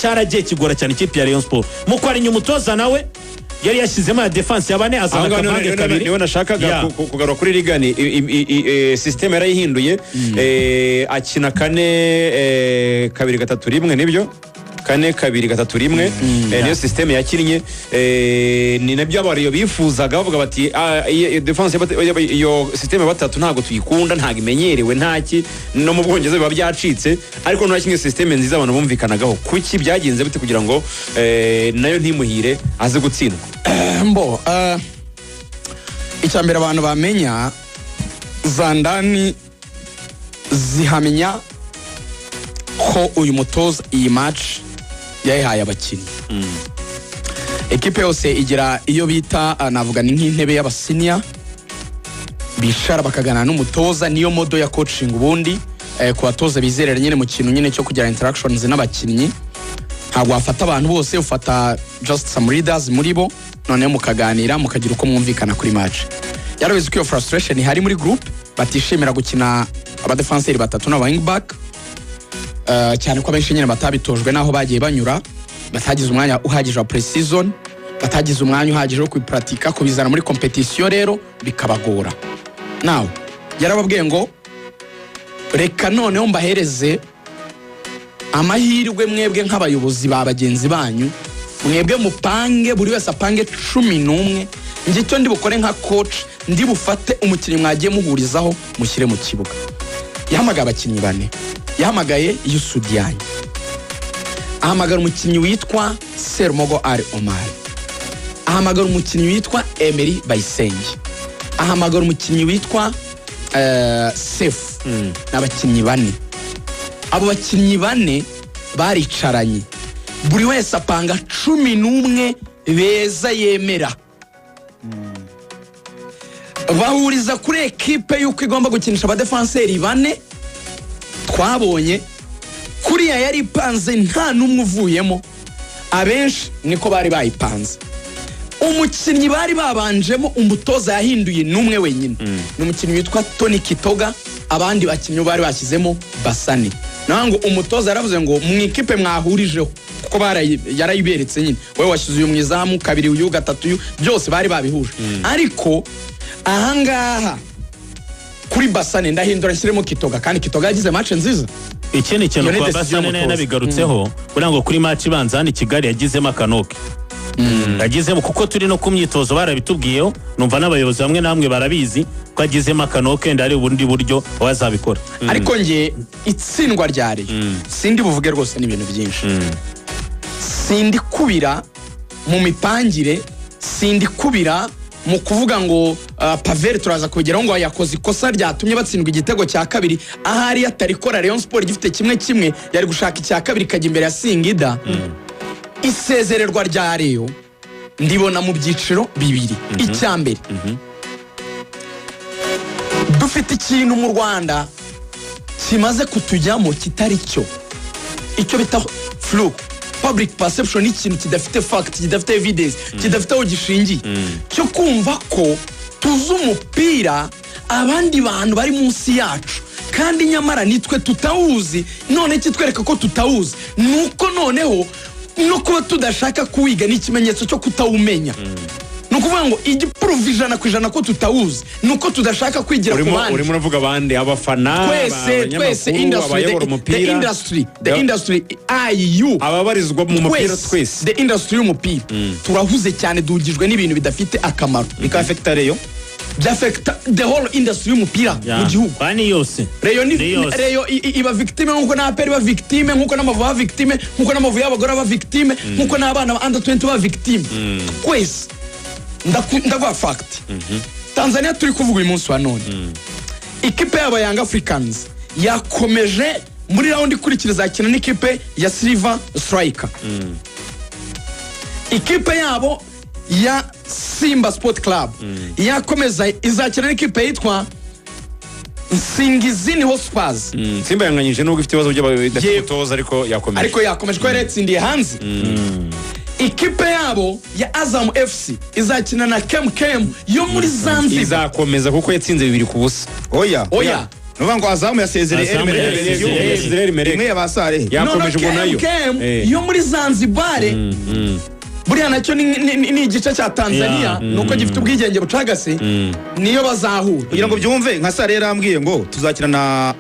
cyaragiye kigora cyane ikipe ya Rayon Sport mu kwarinya umutoza nawe yari yashizemo ya defense yabane azana kabange kabiri niwe nashakaga kugarura kuri reagan system yarayihinduye akina 4-2-3-1 nibyo 4-2-3-1 niyo system yakinnye ni nabyo abariyo bifuzaga bavuga bati defense iyo system batatu ntago tuyikunda ntago imenyerewe ntaki no mu Bwongereza biba byacitse ariko no yakinnye system nziza abantu bumvikanagaho kuki byagenze bite kugira ngo nayo ntimuhire aze gutsindwa mbo icyambere abantu bamenya zandani zihamenya ko uyu mutoza iyi match yayihaye abakinnyi ekipe yose igira iyo bita navuga ni nk'intebe y'abasenior bishara bakagana n'umutoza niyo modo ya coaching ubundi ku batoza bizerera nyine mu kintu nyine cyo kugira interactions n'abakinnyi ntabwo wafata abantu bose ufata just some leaders muri bo none mukaganira mukagira uko mwumvikana kuri match yarabizi ko iyo frustration ihari muri group batishimira gukina abadefenseri batatu na wing back cyane ko abenshi nyine batabitojwe naho bagiye banyura batagize umwanya uhagije wa pre-season batagize umwanya uhagije wo kwipratika kubizana muri competition rero bikabagora now yarababwiye ngo reka noneho mbahereze amahirwe mwebwe nk'abayobozi ba bagenzi banyu mwebwe mupange buri wese apange 11 ngicyo ndi bukore nka coach ndi bufate umukinnyi mwagiye muhurizaho mushyire mu kibuga yahamagaye abakinnyi bane yahamagaye Yusudiani ahamagara umukinnyi witwa Sermogo Ari Omar ahamagara umukinnyi witwa Emery Bayisenge ahamagara umukinnyi witwa Sef n'abakinnyi bane abo bakinnyi bane baricaranye buri wese apanga 11 beza yemera bahuriza kuri ekipe yuko igomba gukinisha abadefenseri bane twabonye kuriya yari ipanze nta numwe uvuyemo abenshi niko bari bayipanze umukinnyi bari babanjemo umutoza yahinduye numwe wenyine ni umukinnyi witwa Tony Kitoga abandi bakinnyi bari bashyizemo Basane nango umutoza yaravuze ngo mu ikipe mwahurijeho kuko yarayiberetse nyine wewe washyize uyu mwizamu kabiri uyu gatatu uyu byose bari babihuje ariko ahangaha kuri Basane ndahindura nshyiremo Kitoga kandi Kitoga yagize match nziza ikindi kintu kwa Basane nayo nabigarutseho kurango kuri match ibanza hano Kigali yagizemo akanoke yagizemo kuko turi no kumyitozo barabitubwiyeho numva n'abayobozi bamwe namwe barabizi ko yagizemo akanoke ndari ubundi buryo wazabikora ariko nge itsindwa ryari sindi buvuge rwose n'ibintu byinshi sindi kubira mu mipangire sindi kubira mu kuvuga ngo Pavel turaza kugeraho ngo yakoze ikosa ryatumye batsindwa igitego cya kabiri ahari atarikora Rayon Sport gifite kimwe yari gushaka icya kabiri kajya imbere ya Singida isezererwa rya Rayon ndibona mu byiciro bibiri icyambere dufite ikintu mu Rwanda kimaze kutujyamo kitari cyo icyo bita fluke public perception ikintu kidafite fact kidafite evidence kidafite aho gishingiye cyo kumva ko tuzi umupira abandi bantu bari munsi yacu kandi nyamara nitwe tutawuzi none kitwereka ko tutawuzi nuko noneho no kuba tudashaka kuwiga n'ikimenyetso cyo kutawumenya nukuvuga ngo igiprovisiona kwijana ko tutawuzi nuko tudashaka kwigira ku bandi urimo uravuga abandi abafana twese industry the industry IU ababarizwa mu mupira twese the industry y'umupira turahuze cyane dugijwe n'ibintu bidafite akamaro bikafekta Rayon byafekta the whole industry y'umupira mu gihugu bani yose Rayon iba victime nkuko na aperi ba victime nkuko n'amavu ba victime nkuko n'amavu y'abagore ba victime nkuko n'abana ba under 20 ba victime kwese ndagwa fact Tanzania turi kuvuga uyu munsi wa none ikipe y'aba Young Africans yakomeje muri round ikurikiriza kina n'ikipe ya Silver Striker ikipe yabo ya Simba Sport Club yakomeza izakina n'ikipe yitwa Nsingizini Hotspurs Simba yanganyije nubwo ifite ibibazo by'abadafitoza ariko yakomeje ko yaretsindiye hanze ikipe yabo ya Azam FC izakina na KMKM yo muri Zanzibar izakomeza kuko yatsinze 2-0 oya nuvuga ngo Azamu yasezereye Azamu yasezereye Emelec. imwe ya Basare yakomeje ubwo nayo yo muri Zanzibar buriya nacyo ni igice cya Tanzania nuko gifite ubwigenge bucagase niyo bazahura kugira ngo byumve nka Sare yarambwiye ngo tuzakina na